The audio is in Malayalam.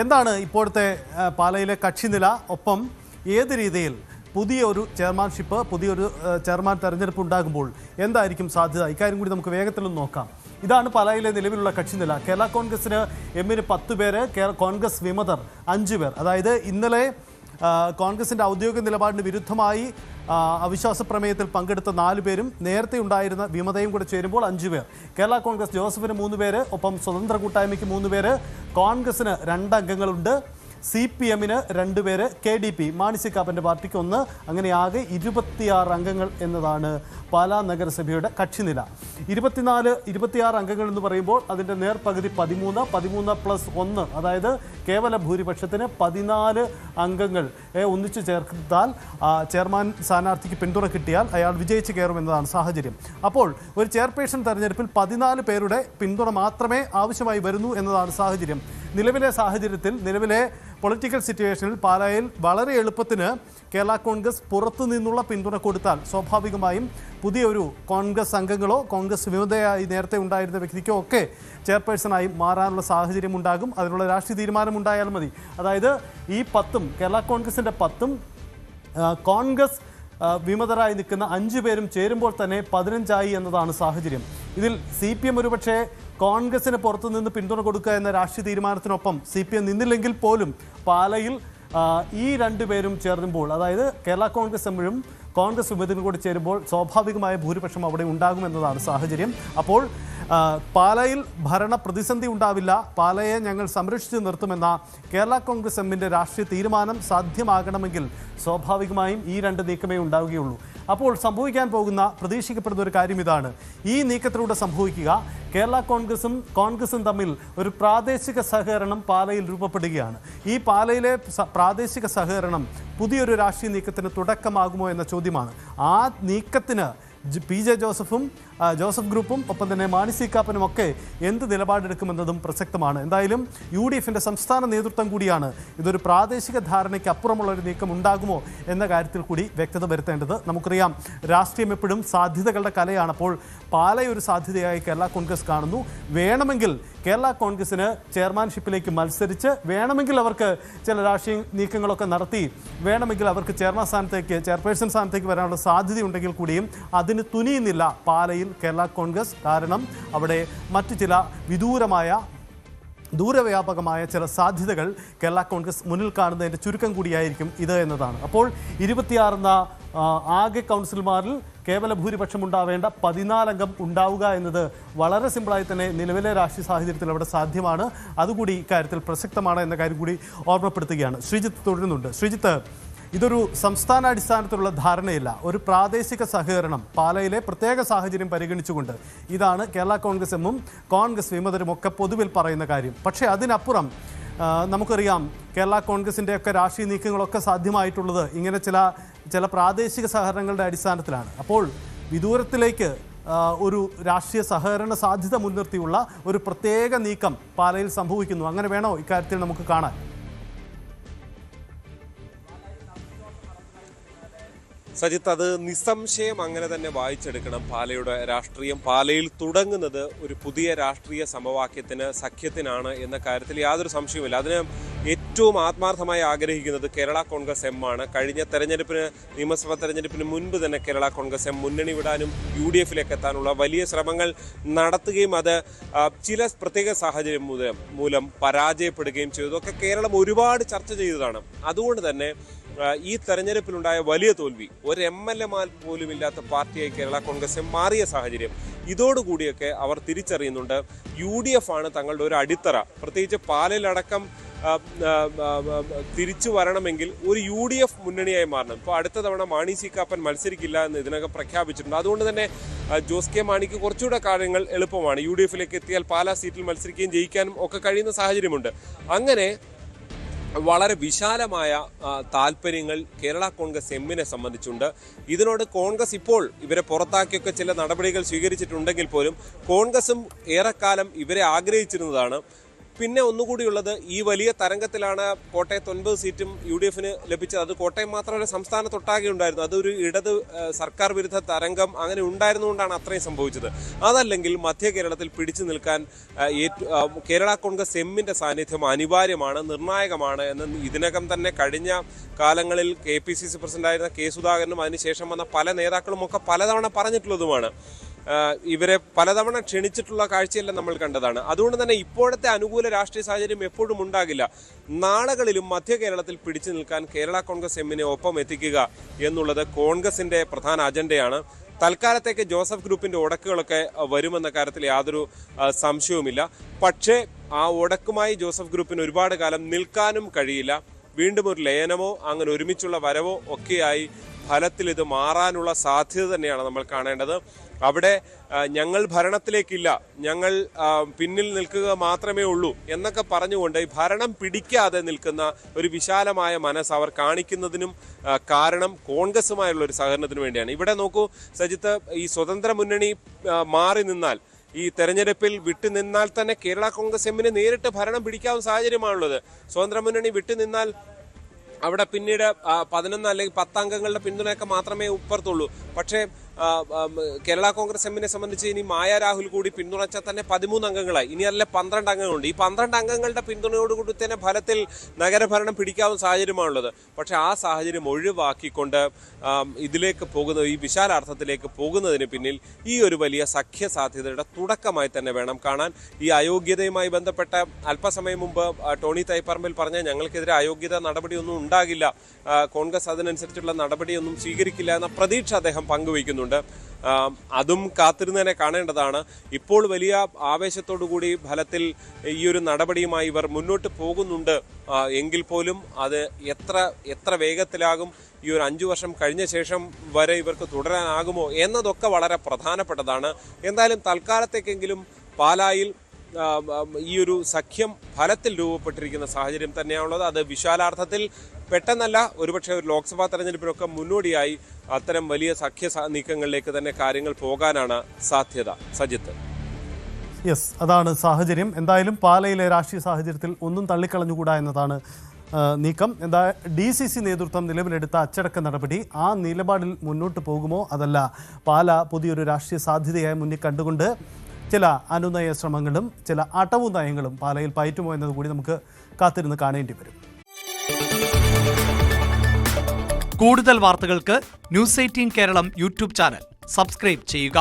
എന്താണ് ഇപ്പോഴത്തെ പാലയിലെ കക്ഷിനില? ഒപ്പം ഏത് രീതിയിൽ പുതിയൊരു ചെയർമാൻഷിപ്പ്, പുതിയൊരു ചെയർമാൻ തെരഞ്ഞെടുപ്പ് ഉണ്ടാകുമ്പോൾ എന്തായിരിക്കും സാധ്യത? ഇക്കാര്യം കൂടി നമുക്ക് വേഗത്തിലൊന്ന് നോക്കാം. ഇതാണ് പാലായിലെ നിലവിലുള്ള കക്ഷിനില. കേരള കോൺഗ്രസിന് എമ്മിന് 10 പേര്, കോൺഗ്രസ് വിമതർ 5 പേർ. അതായത് ഇന്നലെ കോൺഗ്രസിൻ്റെ ഔദ്യോഗിക നിലപാടിന് വിരുദ്ധമായി അവിശ്വാസ പ്രമേയത്തിൽ പങ്കെടുത്ത 4 പേരും നേരത്തെ ഉണ്ടായിരുന്ന വിമതയും കൂടെ ചേരുമ്പോൾ 5 പേർ. കേരള കോൺഗ്രസ് ജോസഫിന് 3 പേര്, ഒപ്പം സ്വതന്ത്ര കൂട്ടായ്മയ്ക്ക് 3 പേര്, കോൺഗ്രസിന് 2 അംഗങ്ങളുണ്ട്, CPM-ന് 2 പേര്, KDP മാണി സി കാപ്പൻ്റെ പാർട്ടിക്ക് 1, അങ്ങനെ ആകെ 26 അംഗങ്ങൾ എന്നതാണ് പാലാ നഗരസഭയുടെ കക്ഷിനില. 26 അംഗങ്ങൾ എന്ന് പറയുമ്പോൾ അതിൻ്റെ നേർപകുതി 13 പ്ലസ് 1, അതായത് കേവല ഭൂരിപക്ഷത്തിന് 14 അംഗങ്ങൾ ഒന്നിച്ചു ചേർത്താൽ ചെയർമാൻ സ്ഥാനാർത്ഥിക്ക് പിന്തുണ കിട്ടിയാൽ അയാൾ വിജയിച്ച് കയറുമെന്നതാണ് സാഹചര്യം. അപ്പോൾ ഒരു ചെയർപേഴ്സൺ തെരഞ്ഞെടുപ്പിൽ 14 പേരുടെ പിന്തുണ മാത്രമേ ആവശ്യമായി വരുന്നു എന്നതാണ് സാഹചര്യം. നിലവിലെ സാഹചര്യത്തിൽ, നിലവിലെ പൊളിറ്റിക്കൽ സിറ്റുവേഷനിൽ പാലായിൽ വളരെ എളുപ്പത്തിന് കേരള കോൺഗ്രസ് പുറത്തു നിന്നുള്ള പിന്തുണ കൊടുത്താൽ സ്വാഭാവികമായും പുതിയൊരു കോൺഗ്രസ് അംഗങ്ങളോ കോൺഗ്രസ് വിമതയായി നേരത്തെ ഉണ്ടായിരുന്ന വ്യക്തിക്കോ ഒക്കെ ചെയർപേഴ്സണായി മാറാനുള്ള സാഹചര്യം ഉണ്ടാകും. അതിനുള്ള രാഷ്ട്രീയ തീരുമാനം ഉണ്ടായാൽ മതി. അതായത് ഈ 10-ഉം, കേരള കോൺഗ്രസിൻ്റെ 10-ഉം കോൺഗ്രസ് വിമതരായി നിൽക്കുന്ന 5 പേരും ചേരുമ്പോൾ തന്നെ 15 എന്നതാണ് സാഹചര്യം. ഇതിൽ CPM ഒരുപക്ഷെ കോൺഗ്രസിന് പുറത്തുനിന്ന് പിന്തുണ കൊടുക്കുക എന്ന രാഷ്ട്രീയ തീരുമാനത്തിനൊപ്പം CPM നിന്നില്ലെങ്കിൽ പോലും പാലയിൽ ഈ 2 പേരും ചേർന്നുമ്പോൾ, അതായത് കേരള കോൺഗ്രസ് എമ്മിലും കോൺഗ്രസ് വിമതരും കൂടി ചേരുമ്പോൾ സ്വാഭാവികമായ ഭൂരിപക്ഷം അവിടെ ഉണ്ടാകുമെന്നതാണ് സാഹചര്യം. അപ്പോൾ പാലയിൽ ഭരണ പ്രതിസന്ധി ഉണ്ടാവില്ല, പാലയെ ഞങ്ങൾ സംരക്ഷിച്ച് നിർത്തുമെന്ന കേരള കോൺഗ്രസ് എമ്മിൻ്റെ രാഷ്ട്രീയ തീരുമാനം സാധ്യമാകണമെങ്കിൽ സ്വാഭാവികമായും ഈ 2 നീക്കമേ ഉണ്ടാവുകയുള്ളൂ. അപ്പോൾ സംഭവിക്കാൻ പോകുന്ന, പ്രതീക്ഷിക്കപ്പെടുന്ന ഒരു കാര്യം ഇതാണ്. ഈ നീക്കത്തിലൂടെ സംഭവിക്കുക, കേരള കോൺഗ്രസും തമ്മിൽ ഒരു പ്രാദേശിക സഹകരണം പാലയിൽ രൂപപ്പെടുകയാണ്. ഈ പാലയിലെ പ്രാദേശിക സഹകരണം പുതിയൊരു രാഷ്ട്രീയ നീക്കത്തിന് തുടക്കമാകുമോ എന്ന ചോദ്യമാണ്. ആ നീക്കത്തിന് PJ ജോസഫും ജോസഫ് ഗ്രൂപ്പും ഒപ്പം തന്നെ മാണി സി കാപ്പനും ഒക്കെ എന്ത് നിലപാടെടുക്കുമെന്നതും പ്രസക്തമാണ്. എന്തായാലും UDFൻ്റെ സംസ്ഥാന നേതൃത്വം കൂടിയാണ് ഇതൊരു പ്രാദേശിക ധാരണയ്ക്ക് അപ്പുറമുള്ള ഒരു നീക്കം ഉണ്ടാകുമോ എന്ന കാര്യത്തിൽ കൂടി വ്യക്തത വരുത്തേണ്ടത്. നമുക്കറിയാം, രാഷ്ട്രീയം എപ്പോഴും സാധ്യതകളുടെ കലയാണ്. അപ്പോൾ പാലയൊരു സാധ്യതയായി കേരള കോൺഗ്രസ് കാണുന്നു. വേണമെങ്കിൽ കേരള കോൺഗ്രസിന് ചെയർമാൻഷിപ്പിലേക്ക് മത്സരിച്ച്, വേണമെങ്കിൽ അവർക്ക് ചില രാഷ്ട്രീയ നീക്കങ്ങളൊക്കെ നടത്തി, വേണമെങ്കിൽ അവർക്ക് ചെയർപേഴ്സൺ സ്ഥാനത്തേക്ക് വരാനുള്ള സാധ്യതയുണ്ടെങ്കിൽ കൂടിയും അതിന് തുനിയുന്നില്ല പാലയിൽ കേരള കോൺഗ്രസ്. കാരണം അവിടെ മറ്റു ചില ദൂരവ്യാപകമായ ചില സാധ്യതകൾ കേരള കോൺഗ്രസ് മുന്നിൽ കാണുന്നതിൻ്റെ ചുരുക്കം കൂടിയായിരിക്കും ഇത് എന്നതാണ്. അപ്പോൾ 26 ആകെ കൗൺസിലർമാരിൽ കേവല ഭൂരിപക്ഷം ഉണ്ടാവേണ്ട 14 അംഗം ഉണ്ടാവുക എന്നത് വളരെ സിമ്പിളായി തന്നെ നിലവിലെ രാഷ്ട്രീയ സാഹചര്യത്തിൽ അവിടെ സാധ്യമാണ്. അതുകൂടി ഇക്കാര്യത്തിൽ പ്രസക്തമാണ് എന്ന കാര്യം കൂടി ഓർമ്മപ്പെടുത്തുകയാണ്. ശ്രീജിത്ത് തുടരുന്നുണ്ട്. ശ്രീജിത്ത്, ഇതൊരു സംസ്ഥാനാടിസ്ഥാനത്തിലുള്ള ധാരണയില്ല, ഒരു പ്രാദേശിക സഹകരണം പാലയിലെ പ്രത്യേക സാഹചര്യം പരിഗണിച്ചുകൊണ്ട്, ഇതാണ് കേരള കോൺഗ്രസ് എമ്മും കോൺഗ്രസ് വിമതരും ഒക്കെ പൊതുവിൽ പറയുന്ന കാര്യം. പക്ഷേ അതിനപ്പുറം നമുക്കറിയാം, കേരള കോൺഗ്രസിൻ്റെ ഒക്കെ രാഷ്ട്രീയ നീക്കങ്ങളൊക്കെ സാധ്യമായിട്ടുള്ളത് ഇങ്ങനെ ചില പ്രാദേശിക സഹകരണങ്ങളുടെ അടിസ്ഥാനത്തിലാണ്. അപ്പോൾ വിദൂരത്തിലേക്ക് ഒരു രാഷ്ട്രീയ സഹകരണ സാധ്യത മുൻനിർത്തിയുള്ള ഒരു പ്രത്യേക നീക്കം പാലയിൽ സംഭവിക്കുന്നു. അങ്ങനെ വേണോ ഇക്കാര്യത്തിൽ നമുക്ക് കാണാൻ? സജിത്ത്, അത് നിസ്സംശയം അങ്ങനെ തന്നെ വായിച്ചെടുക്കണം. പാലയുടെ രാഷ്ട്രീയം പാലയിൽ തുടങ്ങുന്നത് ഒരു പുതിയ രാഷ്ട്രീയ സമവാക്യത്തിന്, സഖ്യത്തിനാണ് എന്ന കാര്യത്തിൽ യാതൊരു സംശയവുമില്ല. അതിന് ഏറ്റവും ആത്മാർത്ഥമായി ആഗ്രഹിക്കുന്നത് കേരള കോൺഗ്രസ് എം ആണ്. കഴിഞ്ഞ നിയമസഭാ തെരഞ്ഞെടുപ്പിന് മുൻപ് തന്നെ കേരള കോൺഗ്രസ് എം മുന്നണി വിടാനും UDFിലേക്ക് എത്താനുള്ള വലിയ ശ്രമങ്ങൾ നടത്തുകയും അത് ചില പ്രത്യേക സാഹചര്യം മൂലം പരാജയപ്പെടുകയും ചെയ്തു. ഇതൊക്കെ കേരളം ഒരുപാട് ചർച്ച ചെയ്തതാണ്. അതുകൊണ്ട് തന്നെ ഈ തെരഞ്ഞെടുപ്പിലുണ്ടായ വലിയ തോൽവി, ഒരു MLA പോലും ഇല്ലാത്ത പാർട്ടിയായി കേരള കോൺഗ്രസ് മാറിയ സാഹചര്യം, ഇതോടുകൂടിയൊക്കെ അവർ തിരിച്ചറിയുന്നുണ്ട് UDF ആണ് തങ്ങളുടെ ഒരു അടിത്തറ. പ്രത്യേകിച്ച് പാലയിലടക്കം തിരിച്ചു വരണമെങ്കിൽ ഒരു UDF മുന്നണിയായി മാറണം. ഇപ്പോൾ അടുത്ത തവണ മാണി സി കാപ്പൻ മത്സരിക്കില്ല എന്ന് ഇതിനകം പ്രഖ്യാപിച്ചിട്ടുണ്ട്. അതുകൊണ്ട് തന്നെ ജോസ് കെ മാണിക്ക് കുറച്ചുകൂടെ കാര്യങ്ങൾ എളുപ്പമാണ്. UDFിലേക്ക് എത്തിയാൽ പാലാ സീറ്റിൽ മത്സരിക്കുകയും ജയിക്കാനും ഒക്കെ കഴിയുന്ന സാഹചര്യമുണ്ട്. അങ്ങനെ വളരെ വിശാലമായ താല്പര്യങ്ങൾ കേരള കോൺഗ്രസ് എമ്മിനെ സംബന്ധിച്ചുണ്ട്. ഇതിനോട് കോൺഗ്രസ് ഇപ്പോൾ ഇവരെ പുറത്താക്കിയൊക്കെ ചില നടപടികൾ സ്വീകരിച്ചിട്ടുണ്ടെങ്കിൽ പോലും കോൺഗ്രസും ഏറെക്കാലം ഇവരെ ആഗ്രഹിച്ചിരുന്നതാണ്. പിന്നെ ഒന്നുകൂടിയുള്ളത്, ഈ വലിയ തരംഗത്തിലാണ് കോട്ടയത്ത് 9 സീറ്റും UDF-ന് ലഭിച്ചത്. അത് കോട്ടയം മാത്രമല്ല, സംസ്ഥാനത്തൊട്ടാകെ ഉണ്ടായിരുന്നു. അതൊരു ഇടത് സർക്കാർ വിരുദ്ധ തരംഗം അങ്ങനെ ഉണ്ടായിരുന്നുകൊണ്ടാണ് അത്രയും സംഭവിച്ചത്. അതല്ലെങ്കിൽ മധ്യ കേരളത്തിൽ പിടിച്ചു നിൽക്കാൻ കേരള കോൺഗ്രസ് എമ്മിൻ്റെ സാന്നിധ്യം അനിവാര്യമാണ്, നിർണായകമാണ് എന്ന് ഇതിനകം തന്നെ കഴിഞ്ഞ കാലങ്ങളിൽ KPCC പ്രസിഡന്റായിരുന്ന K. സുധാകരനും അതിനുശേഷം വന്ന പല നേതാക്കളും ഒക്കെ പലതവണ പറഞ്ഞിട്ടുള്ളതുമാണ്. ഇവരെ പലതവണ ക്ഷണിച്ചിട്ടുള്ള കാഴ്ചയെല്ലാം നമ്മൾ കണ്ടതാണ്. അതുകൊണ്ട് തന്നെ ഇപ്പോഴത്തെ അനുകൂല രാഷ്ട്രീയ സാഹചര്യം എപ്പോഴും ഉണ്ടാകില്ല. നാളുകളിലും മധ്യ കേരളത്തിൽ പിടിച്ചു നിൽക്കാൻ കേരള കോൺഗ്രസ് എമ്മിനെ ഒപ്പം എത്തിക്കുക എന്നുള്ളത് കോൺഗ്രസിന്റെ പ്രധാന അജണ്ടയാണ്. തൽക്കാലത്തേക്ക് ജോസഫ് ഗ്രൂപ്പിന്റെ ഉടക്കുകളൊക്കെ വരുമെന്ന കാര്യത്തിൽ യാതൊരു സംശയവുമില്ല. പക്ഷേ ആ ഉടക്കുമായി ജോസഫ് ഗ്രൂപ്പിന് ഒരുപാട് കാലം നിൽക്കാനും കഴിയില്ല. വീണ്ടും ഒരു ലയനമോ അങ്ങനെ ഒരുമിച്ചുള്ള വരവോ ഒക്കെയായി ഫലത്തിൽ ഇത് മാറാനുള്ള സാധ്യത തന്നെയാണ് നമ്മൾ കാണേണ്ടത്. അവിടെ ഞങ്ങൾ ഭരണത്തിലേക്കില്ല, ഞങ്ങൾ പിന്നിൽ നിൽക്കുക മാത്രമേ ഉള്ളൂ എന്നൊക്കെ പറഞ്ഞുകൊണ്ട് ഈ ഭരണം പിടിക്കാതെ നിൽക്കുന്ന ഒരു വിശാലമായ മനസ്സ് അവർ കാണിക്കുന്നതിനും കാരണം കോൺഗ്രസുമായുള്ള ഒരു സഹകരണത്തിന് വേണ്ടിയാണ്. ഇവിടെ നോക്കൂ സജിത്ത്, ഈ സ്വതന്ത്ര മുന്നണി മാറി നിന്നാൽ, ഈ തെരഞ്ഞെടുപ്പിൽ വിട്ടുനിന്നാൽ തന്നെ കേരള കോൺഗ്രസ് എമ്മിന് നേരിട്ട് ഭരണം പിടിക്കാവുന്ന സാഹചര്യമാണുള്ളത്. സ്വതന്ത്ര മുന്നണി വിട്ടുനിന്നാൽ അവിടെ പിന്നീട് 11 അല്ലെങ്കിൽ 10 അംഗങ്ങളുടെ പിന്തുണയൊക്കെ മാത്രമേ ഉപ്പർത്തുള്ളൂ. പക്ഷേ കേരള കോൺഗ്രസ് എമ്മിനെ സംബന്ധിച്ച് ഇനി മായ രാഹുൽ കൂടി പിന്തുണച്ചാൽ തന്നെ 13 അംഗങ്ങളായി, ഇനി അല്ല 12 അംഗങ്ങളുണ്ട്. ഈ 12 അംഗങ്ങളുടെ പിന്തുണയോടുകൂടി തന്നെ ഫലത്തിൽ നഗരഭരണം പിടിക്കാവുന്ന സാഹചര്യമാണുള്ളത്. പക്ഷെ ആ സാഹചര്യം ഒഴിവാക്കിക്കൊണ്ട് ഇതിലേക്ക് പോകുന്ന, ഈ വിശാലാർത്ഥത്തിലേക്ക് പോകുന്നതിന് പിന്നിൽ ഈ ഒരു വലിയ സഖ്യ സാധ്യതയുടെ തുടക്കമായി തന്നെ വേണം കാണാൻ. ഈ അയോഗ്യതയുമായി ബന്ധപ്പെട്ട അല്പസമയം മുമ്പ് ടോണി തൈപ്പറമ്പിൽ പറഞ്ഞ ഞങ്ങൾക്കെതിരെ അയോഗ്യത നടപടിയൊന്നും ഉണ്ടാകില്ല, കോൺഗ്രസ് അതിനനുസരിച്ചുള്ള നടപടിയൊന്നും സ്വീകരിക്കില്ല എന്ന പ്രതീക്ഷ അദ്ദേഹം പങ്കുവയ്ക്കുന്നുണ്ട്. അതും കാത്തിരുന്നതിനെ കാണേണ്ടതാണ്. ഇപ്പോൾ വലിയ ആവേശത്തോടുകൂടി ഫലത്തിൽ ഈ ഒരു നടപടിയുമായി ഇവർ മുന്നോട്ട് പോകുന്നുണ്ട് എങ്കിൽ പോലും അത് എത്ര വേഗത്തിലാകും, ഈ ഒരു 5 വർഷം കഴിഞ്ഞ ശേഷം വരെ ഇവർക്ക് തുടരാനാകുമോ എന്നതൊക്കെ വളരെ പ്രധാനപ്പെട്ടതാണ്. എന്തായാലും തൽക്കാലത്തേക്കെങ്കിലും പാലായിൽ ഈ ഒരു സഖ്യം ഫലത്തിൽ രൂപപ്പെട്ടിരിക്കുന്ന സാഹചര്യം തന്നെയാണുള്ളത്. അത് വിശാലാർത്ഥത്തിൽ പെട്ടെന്നല്ല, ഒരുപക്ഷെ ഒരു ലോക്സഭാ തെരഞ്ഞെടുപ്പിനൊക്കെ മുന്നോടിയായി അത്തരം വലിയ സഖ്യ നീക്കങ്ങളിലേക്ക് തന്നെ കാര്യങ്ങൾ പോകാനാണ് സാധ്യത. സജിത്ത്, യെസ്, അതാണ് സാഹചര്യം. എന്തായാലും പാലയിലെ രാഷ്ട്രീയ സാഹചര്യത്തിൽ ഒന്നും തള്ളിക്കളഞ്ഞുകൂടാ എന്നതാണ് നീക്കം. എന്താ DCC നേതൃത്വം നിലവിലെടുത്ത അച്ചടക്ക നടപടി ആ നിലപാടിൽ മുന്നോട്ട് പോകുമോ, അതല്ല പാല പുതിയൊരു രാഷ്ട്രീയ സാധ്യതയായി മുന്നിൽ കണ്ടുകൊണ്ട് ചില അനുനയ ശ്രമങ്ങളും ചില അടവു നയങ്ങളും പാലയിൽ പയറ്റുമോ എന്നതുകൂടി നമുക്ക് കാത്തിരുന്ന് കാണേണ്ടി വരും. കൂടുതൽ വാർത്തകൾക്ക് News 18 Keralam YouTube channel subscribe ചെയ്യുക.